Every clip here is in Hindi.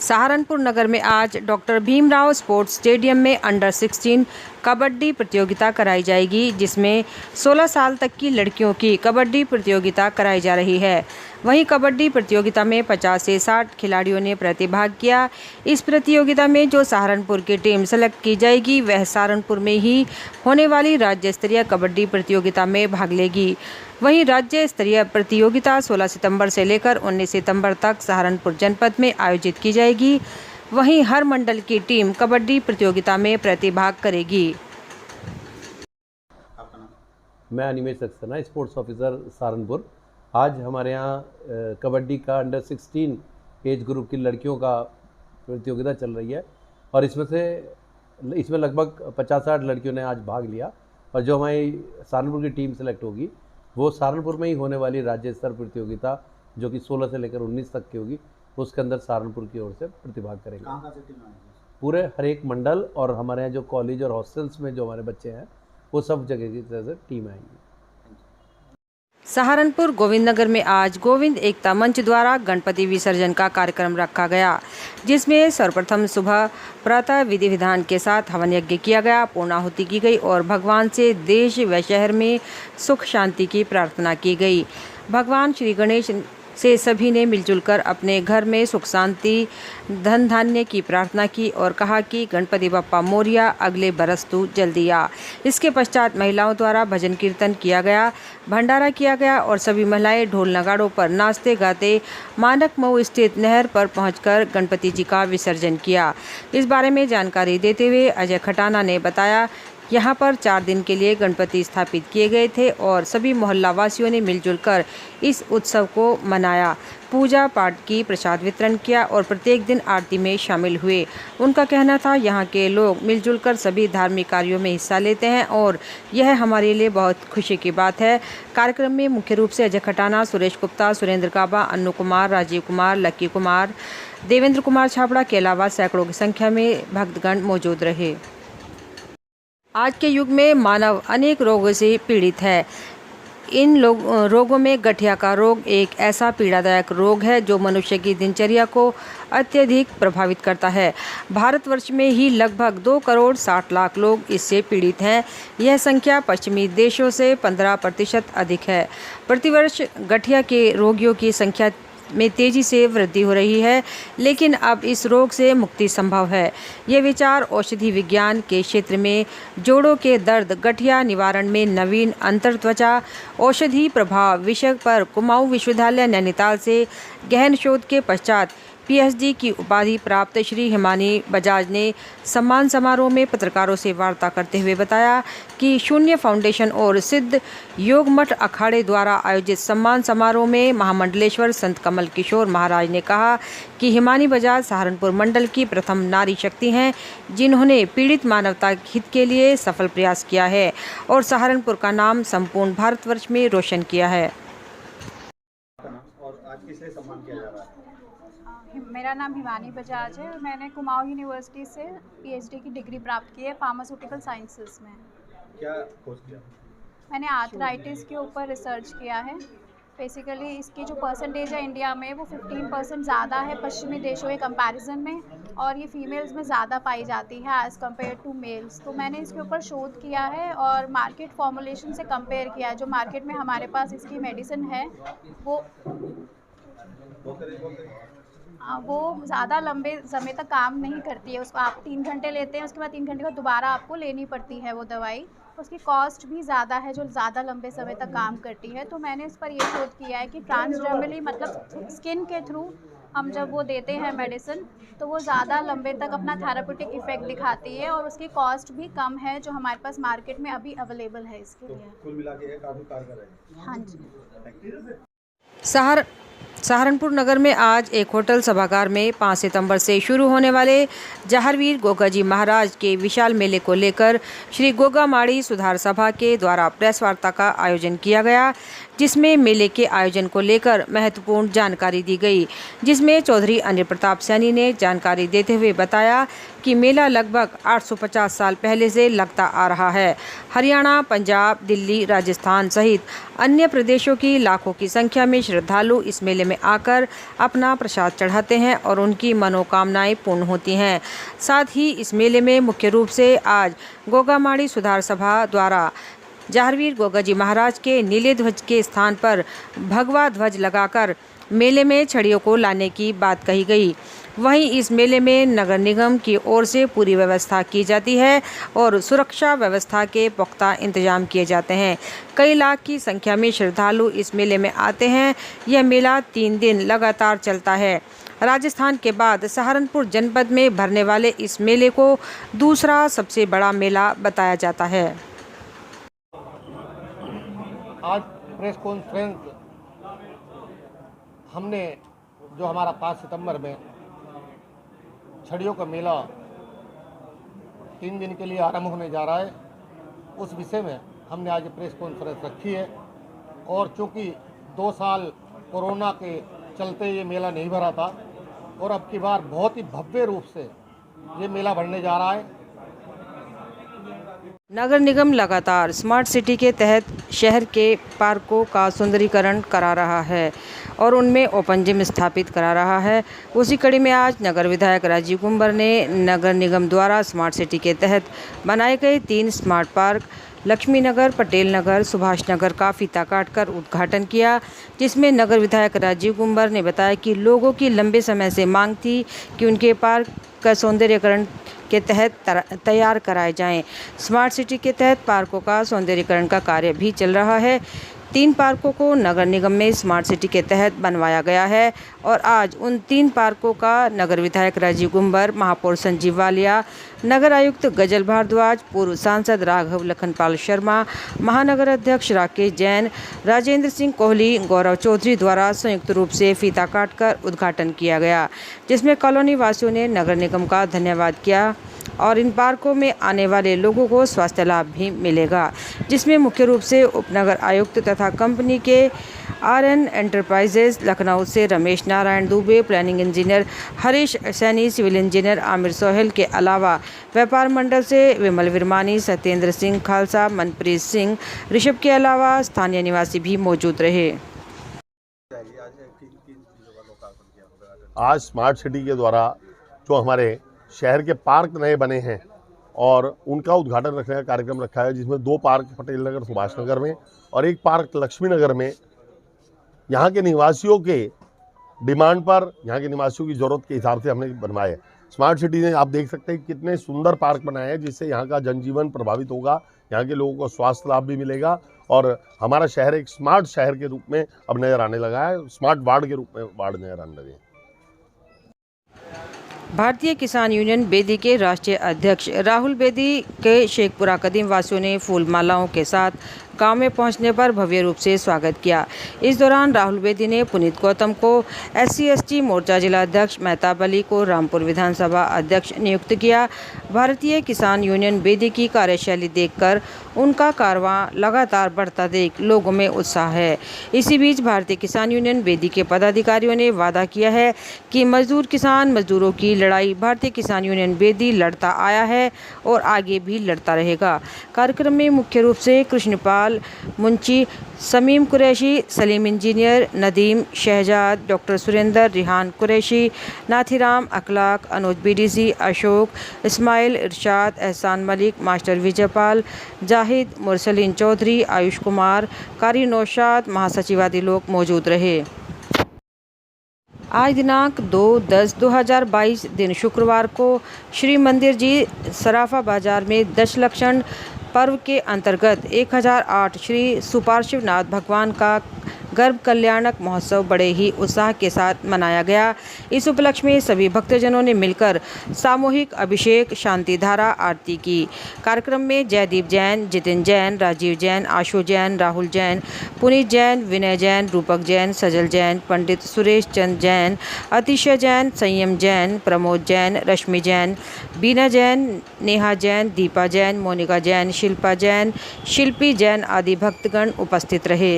सहारनपुर नगर में आज डॉक्टर भीमराव स्पोर्ट्स स्टेडियम में अंडर 16 कबड्डी प्रतियोगिता कराई जाएगी, जिसमें 16 साल तक की लड़कियों की कबड्डी प्रतियोगिता कराई जा रही है। वहीं कबड्डी प्रतियोगिता में 50 से 60 खिलाड़ियों ने प्रतिभाग किया। इस प्रतियोगिता में जो सहारनपुर की टीम सेलेक्ट की जाएगी, वह सहारनपुर में ही होने वाली राज्य स्तरीय कबड्डी प्रतियोगिता में भाग लेगी। वहीं राज्य स्तरीय प्रतियोगिता 16 सितंबर से लेकर 19 सितंबर तक सहारनपुर जनपद में आयोजित की जाएगी। वहीं हर मंडल की टीम कबड्डी प्रतियोगिता में प्रतिभाग करेगी। मैं अनिमेश सक्सेना, स्पोर्ट्स ऑफिसर सहारनपुर। आज हमारे यहाँ कबड्डी का अंडर 16 एज ग्रुप की लड़कियों का प्रतियोगिता चल रही है और इसमें लगभग 50-60 लड़कियों ने आज भाग लिया। और जो हमारी सहारनपुर की टीम सेलेक्ट होगी, वो सहारनपुर में ही होने वाली राज्य स्तर प्रतियोगिता जो कि 16 से लेकर 19 तक की होगी, उसके अंदर सहारनपुर की ओर से प्रतिभाग करेंगे। कहाँ से टीम आएगी? पूरे हर एक मंडल और हमारे यहाँ जो कॉलेज और हॉस्टल्स में जो हमारे बच्चे हैं, वो सब जगह की तरह से टीम आएंगी। सहारनपुर गोविंद नगर में आज गोविंद एकता मंच द्वारा गणपति विसर्जन का कार्यक्रम रखा गया, जिसमें सर्वप्रथम सुबह प्रातः विधि विधान के साथ हवन यज्ञ किया गया, पूर्णाहुति की गई और भगवान से देश व शहर में सुख शांति की प्रार्थना की गई। भगवान श्री गणेश से सभी ने मिलजुल कर अपने घर में सुख शांति धन धान्य की प्रार्थना की और कहा कि गणपति बप्पा मोरिया, अगले बरस तू जल्दी आ। इसके पश्चात महिलाओं द्वारा भजन कीर्तन किया गया, भंडारा किया गया और सभी महिलाएं ढोल नगाड़ों पर नाचते गाते मानक मऊ स्थित नहर पर पहुंचकर गणपति जी का विसर्जन किया। इस बारे में जानकारी देते हुए अजय खटाना ने बताया, यहाँ पर 4 दिन के लिए गणपति स्थापित किए गए थे और सभी मोहल्ला वासियों ने मिलजुल कर इस उत्सव को मनाया, पूजा पाठ की, प्रसाद वितरण किया और प्रत्येक दिन आरती में शामिल हुए। उनका कहना था, यहाँ के लोग मिलजुल कर सभी धार्मिक कार्यों में हिस्सा लेते हैं और यह हमारे लिए बहुत खुशी की बात है। कार्यक्रम में मुख्य रूप से अजय खटाना, सुरेश गुप्ता, सुरेंद्र काबा, अन्नू कुमार, राजीव कुमार, लक्की कुमार, देवेंद्र कुमार छाबड़ा के अलावा सैकड़ों की संख्या में भक्तगण मौजूद रहे। आज के युग में मानव अनेक रोगों से पीड़ित है। इन रोगों में गठिया का रोग एक ऐसा पीड़ादायक रोग है जो मनुष्य की दिनचर्या को अत्यधिक प्रभावित करता है। भारतवर्ष में ही लगभग 2 करोड़ 60 लाख लोग इससे पीड़ित हैं। यह संख्या पश्चिमी देशों से 15% अधिक है। प्रतिवर्ष गठिया के रोगियों की संख्या में तेजी से वृद्धि हो रही है, लेकिन अब इस रोग से मुक्ति संभव है। ये विचार औषधि विज्ञान के क्षेत्र में जोड़ों के दर्द, गठिया निवारण में नवीन अंतर त्वचा औषधि प्रभाव विषय पर कुमाऊं विश्वविद्यालय नैनीताल से गहन शोध के पश्चात PhD की उपाधि प्राप्त श्री हिमानी बजाज ने सम्मान समारोह में पत्रकारों से वार्ता करते हुए बताया कि शून्य फाउंडेशन और सिद्ध योग मठ अखाड़े द्वारा आयोजित सम्मान समारोह में महामंडलेश्वर संत कमल किशोर महाराज ने कहा कि हिमानी बजाज सहारनपुर मंडल की प्रथम नारी शक्ति हैं, जिन्होंने पीड़ित मानवता हित के लिए सफल प्रयास किया है और सहारनपुर का नाम संपूर्ण भारतवर्ष में रोशन किया है। और आज किसे सम्मान किया जा रहा है? मेरा नाम हिमानी बजाज है और मैंने कुमाऊं यूनिवर्सिटी से PhD की डिग्री प्राप्त की है फार्मास्यूटिकल साइंसेस में। क्या खोज किया? मैंने आर्थराइटिस के ऊपर रिसर्च किया है। बेसिकली इसकी जो परसेंटेज है इंडिया में वो 15% ज़्यादा है पश्चिमी देशों के कंपैरिजन में, और ये फीमेल्स में ज़्यादा पाई जाती है एज़ कम्पेयर टू मेल्स। तो मैंने इसके ऊपर शोध किया है और मार्केट फॉर्मुलेशन से कंपेयर किया है। जो मार्केट में हमारे पास इसकी मेडिसिन है वो ज़्यादा लंबे समय तक काम नहीं करती है। उसको आप 3 घंटे लेते हैं, उसके बाद 3 घंटे बाद दोबारा आपको लेनी पड़ती है वो दवाई। उसकी कॉस्ट भी ज़्यादा है जो ज़्यादा लंबे समय तक काम करती है। तो मैंने इस पर ये शोध किया है कि ट्रांसडर्मली मतलब स्किन के थ्रू हम जब वो देते हैं मेडिसिन, तो वो ज़्यादा लंबे तक अपना थेराप्यूटिक इफ़ेक्ट दिखाती है और उसकी कॉस्ट भी कम है जो हमारे पास मार्केट में अभी अवेलेबल है इसके लिए। कुल मिला के काफ़ी कारगर है। हाँ जी। सहारनपुर नगर में आज एक होटल सभागार में 5 सितंबर से शुरू होने वाले जहारवीर गोगाजी महाराज के विशाल मेले को लेकर श्री गोगा माड़ी सुधार सभा के द्वारा प्रेस वार्ता का आयोजन किया गया, जिसमें मेले के आयोजन को लेकर महत्वपूर्ण जानकारी दी गई। जिसमें चौधरी अनिल प्रताप सैनी ने जानकारी देते हुए बताया जबकि मेला लगभग 850 साल पहले से लगता आ रहा है। हरियाणा, पंजाब, दिल्ली, राजस्थान सहित अन्य प्रदेशों की लाखों की संख्या में श्रद्धालु इस मेले में आकर अपना प्रसाद चढ़ाते हैं और उनकी मनोकामनाएं पूर्ण होती हैं। साथ ही इस मेले में मुख्य रूप से आज गोगामाड़ी सुधार सभा द्वारा जहारवीर गोगाजी महाराज के नीले ध्वज के स्थान पर भगवा ध्वज लगाकर मेले में छड़ियों को लाने की बात कही गई। वहीं इस मेले में नगर निगम की ओर से पूरी व्यवस्था की जाती है और सुरक्षा व्यवस्था के पुख्ता इंतजाम किए जाते हैं। कई लाख की संख्या में श्रद्धालु इस मेले में आते हैं। यह मेला 3 दिन लगातार चलता है। राजस्थान के बाद सहारनपुर जनपद में भरने वाले इस मेले को दूसरा सबसे बड़ा मेला बताया जाता है। आज प्रेस कॉन्फ्रेंस हमने जो हमारा 5 सितंबर में छड़ियों का मेला 3 दिन के लिए आरंभ होने जा रहा है, उस विषय में हमने आज प्रेस कॉन्फ्रेंस रखी है। और चूँकि 2 साल कोरोना के चलते ये मेला नहीं भरा था और अब की बार बहुत ही भव्य रूप से ये मेला भरने जा रहा है। नगर निगम लगातार स्मार्ट सिटी के तहत शहर के पार्कों का सुंदरीकरण करा रहा है और उनमें ओपन जिम स्थापित करा रहा है। उसी कड़ी में आज नगर विधायक राजीव कुंबर ने नगर निगम द्वारा स्मार्ट सिटी के तहत बनाए गए 3 स्मार्ट पार्क लक्ष्मी नगर, पटेल नगर, सुभाष नगर का फीता काटकर उद्घाटन किया, जिसमें नगर विधायक राजीव कुंबर ने बताया कि लोगों की लंबे समय से मांग थी कि उनके पार्क का सौंदर्यीकरण के तहत तैयार कराए जाएं। स्मार्ट सिटी के तहत पार्कों का सौंदर्यीकरण का कार्य भी चल रहा है। 3 पार्कों को नगर निगम में स्मार्ट सिटी के तहत बनवाया गया है और आज उन 3 पार्कों का नगर विधायक राजीव कुंबर, महापौर संजीव वालिया, नगर आयुक्त गजल भारद्वाज, पूर्व सांसद राघव लखनपाल शर्मा, महानगर अध्यक्ष राकेश जैन, राजेंद्र सिंह कोहली, गौरव चौधरी द्वारा संयुक्त रूप से फीता काटकर उद्घाटन किया गया, जिसमें कॉलोनी वासियों ने नगर निगम का धन्यवाद किया और इन पार्कों में आने वाले लोगों को स्वास्थ्य लाभ भी मिलेगा, जिसमें मुख्य रूप से उपनगर आयुक्त तथा कंपनी के RN एंटरप्राइजेज लखनऊ से Ramesh Narayan Dubey, planning engineer Harish Saini, civil engineer Aamir Sohail के अलावा व्यापार मंडल से विमल विरमानी, सत्येंद्र सिंह खालसा, मनप्रीत सिंह, ऋषभ के अलावा स्थानीय निवासी भी मौजूद रहे। आज स्मार्ट सिटी के द्वारा जो हमारे शहर के पार्क नए बने हैं और उनका उद्घाटन रखने का कार्यक्रम रखा है, जिसमें 2 पार्क पटेल नगर, सुभाष नगर में और 1 पार्क लक्ष्मी नगर में यहाँ के निवासियों के डिमांड पर, यहाँ के निवासियों की ज़रूरत के हिसाब से हमने बनवाए। स्मार्ट सिटी में आप देख सकते हैं कितने सुंदर पार्क बनाए हैं, जिससे यहाँ का जनजीवन प्रभावित होगा, यहाँ के लोगों को स्वास्थ्य लाभ भी मिलेगा और हमारा शहर एक स्मार्ट शहर के रूप में अब नज़र आने लगा है, स्मार्ट वार्ड के रूप में वार्ड नज़र आने लगे। भारतीय किसान यूनियन बेदी के राष्ट्रीय अध्यक्ष राहुल बेदी के शेखपुरा कदीम वासियों ने फूल मालाओं के साथ गांव में पहुंचने पर भव्य रूप से स्वागत किया। इस दौरान राहुल बेदी ने पुनीत गौतम को SC/ST मोर्चा जिला अध्यक्ष, मेहताब अली को रामपुर विधानसभा अध्यक्ष नियुक्त किया। भारतीय किसान यूनियन बेदी की कार्यशैली देखकर उनका कारवां लगातार बढ़ता देख लोगों में उत्साह है। इसी बीच भारतीय किसान यूनियन बेदी के पदाधिकारियों ने वादा किया है कि मजदूर किसान मजदूरों की लड़ाई भारतीय किसान यूनियन बेदी लड़ता आया है और आगे भी लड़ता रहेगा। कार्यक्रम में मुख्य रूप से कृष्णपाल मुंशी, समीम कुरैशी, सलीम इंजीनियर, नदीम, शहजाद, डॉक्टर सुरेंद्र, रिहान कुरैशी, नाथीराम, अखलाक, अनुज BDC, अशोक, इस्माइल, इरशाद, एहसान मलिक, मास्टर विजयपाल, जाहिद, मुरसलीन चौधरी, आयुष कुमार, कारी नौशाद, महासचिव आदि लोग मौजूद रहे। आज दिनांक 2/10/2022 दिन शुक्रवार को श्री मंदिर जी सराफा बाजार में दशलक्षण पर्व के अंतर्गत 1008 श्री सुपार्श्वनाथ भगवान का गर्भ कल्याणक महोत्सव बड़े ही उत्साह के साथ मनाया गया। इस उपलक्ष्य में सभी भक्तजनों ने मिलकर सामूहिक अभिषेक, शांति धारा आरती की। कार्यक्रम में जयदीप जैन, जितिन जैन, राजीव जैन, आशु जैन, राहुल जैन, पुनीत जैन, विनय जैन, रूपक जैन, सजल जैन, पंडित सुरेश चंद जैन, अतिशय जैन, संयम जैन, प्रमोद जैन, रश्मि जैन, बीना जैन, नेहा जैन, दीपा जैन, मोनिका जैन, शिल्पा जैन, शिल्पी जैन आदि भक्तगण उपस्थित रहे।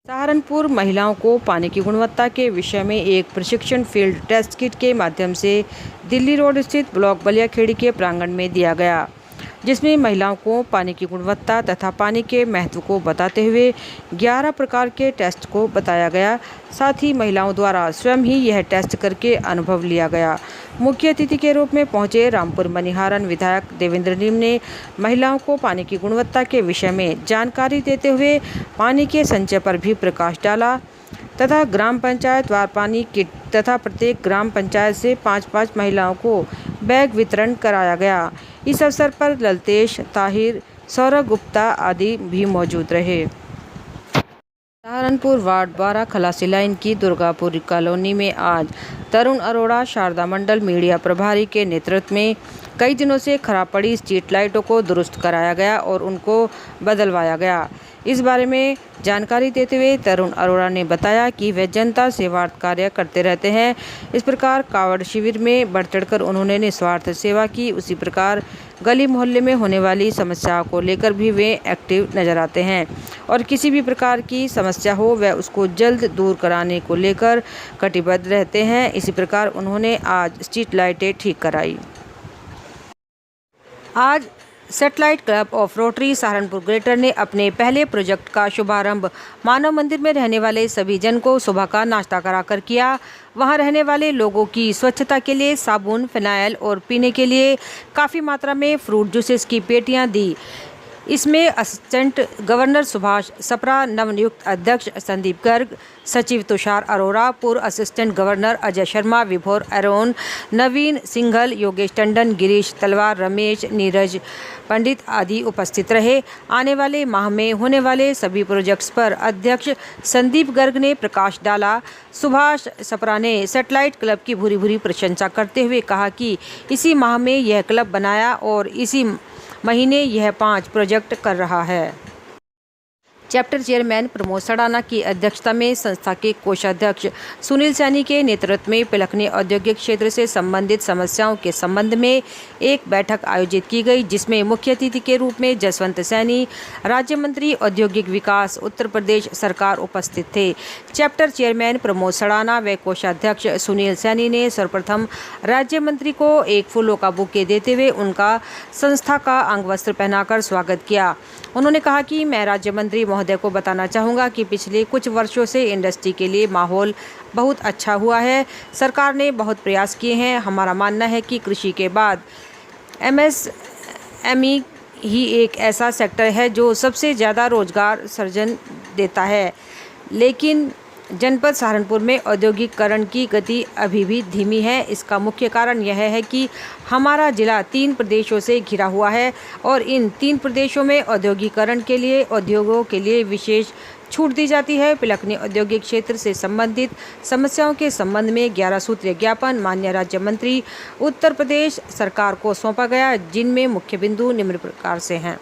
सहारनपुर महिलाओं को पानी की गुणवत्ता के विषय में एक प्रशिक्षण फील्ड टेस्ट किट के माध्यम से दिल्ली रोड स्थित ब्लॉक बलियाखेड़ी के प्रांगण में दिया गया, जिसमें महिलाओं को पानी की गुणवत्ता तथा पानी के महत्व को बताते हुए 11 प्रकार के टेस्ट को बताया गया। साथ ही महिलाओं द्वारा स्वयं ही यह टेस्ट करके अनुभव लिया गया। मुख्य अतिथि के रूप में पहुंचे रामपुर मनिहारन विधायक देवेंद्र नीम ने महिलाओं को पानी की गुणवत्ता के विषय में जानकारी देते हुए पानी के संचय पर भी प्रकाश डाला तथा ग्राम पंचायत वार पानी किट तथा प्रत्येक ग्राम पंचायत से 5-5 महिलाओं को बैग वितरण कराया गया। इस अवसर पर ललतेश, ताहिर, सौरभ गुप्ता आदि भी मौजूद रहे। सहारनपुर वार्ड 12 खलासी लाइन की दुर्गापुरी कॉलोनी में आज तरुण अरोड़ा शारदा मंडल मीडिया प्रभारी के नेतृत्व में कई दिनों से खराब पड़ी स्ट्रीट लाइटों को दुरुस्त कराया गया और उनको बदलवाया गया। इस बारे में जानकारी देते हुए तरुण अरोड़ा ने बताया कि वे जनता सेवार्थ कार्य करते रहते हैं। इस प्रकार कावड़ शिविर में बढ़ चढ़कर उन्होंने निस्वार्थ सेवा की। उसी प्रकार गली मोहल्ले में होने वाली समस्याओं को लेकर भी वे एक्टिव नजर आते हैं और किसी भी प्रकार की समस्या हो वह उसको जल्द दूर कराने को लेकर कटिबद्ध रहते हैं। इसी प्रकार उन्होंने आज स्ट्रीट लाइटें ठीक कराई। आज satellite club of rotary Saharanpur greater ने अपने पहले प्रोजेक्ट का शुभारंभ मानव मंदिर में रहने वाले सभी जन को सुबह का नाश्ता कराकर किया। वहां रहने वाले लोगों की स्वच्छता के लिए साबुन, फिनाइल और पीने के लिए काफ़ी मात्रा में फ्रूट जूसेस की पेटियां दी। इसमें असिस्टेंट गवर्नर सुभाष सप्रा, नवनियुक्त अध्यक्ष संदीप गर्ग, सचिव तुषार अरोड़ा, पूर्व असिस्टेंट गवर्नर अजय शर्मा, विभोर अरोन, नवीन सिंघल, योगेश टंडन, गिरीश तलवार, रमेश, नीरज पंडित आदि उपस्थित रहे। आने वाले माह में होने वाले सभी प्रोजेक्ट्स पर अध्यक्ष संदीप गर्ग ने प्रकाश डाला। सुभाष सप्रा ने सैटेलाइट क्लब की भूरी भूरी प्रशंसा करते हुए कहा कि इसी माह में यह क्लब बनाया और इसी महीने यह 5 प्रोजेक्ट कर रहा है। चैप्टर चेयरमैन प्रमोद सड़ाना की अध्यक्षता में संस्था के कोषाध्यक्ष सुनील सैनी के नेतृत्व में पिलखनी औद्योगिक क्षेत्र से संबंधित समस्याओं के संबंध में एक बैठक आयोजित की गई, जिसमें मुख्य अतिथि के रूप में जसवंत सैनी, राज्य मंत्री औद्योगिक विकास, उत्तर प्रदेश सरकार उपस्थित थे। चैप्टर चेयरमैन प्रमोद सड़ाना व कोषाध्यक्ष सुनील सैनी ने सर्वप्रथम राज्य मंत्री को एक फूलों का बुके देते हुए उनका संस्था का अंग वस्त्र पहनाकर स्वागत किया। उन्होंने कहा कि मैं राज्य मंत्री महोदय को बताना चाहूँगा कि पिछले कुछ वर्षों से इंडस्ट्री के लिए माहौल बहुत अच्छा हुआ है। सरकार ने बहुत प्रयास किए हैं। हमारा मानना है कि कृषि के बाद MSME ही एक ऐसा सेक्टर है जो सबसे ज़्यादा रोजगार सृजन देता है, लेकिन जनपद सहारनपुर में औद्योगिकरण की गति अभी भी धीमी है। इसका मुख्य कारण यह है कि हमारा जिला 3 प्रदेशों से घिरा हुआ है और इन 3 प्रदेशों में औद्योगिकरण के लिए उद्योगों के लिए विशेष छूट दी जाती है। पिलखनी औद्योगिक क्षेत्र से संबंधित समस्याओं के संबंध में 11 सूत्रीय ज्ञापन माननीय राज्य मंत्री उत्तर प्रदेश सरकार को सौंपा गया, जिनमें मुख्य बिंदु निम्न प्रकार से हैं।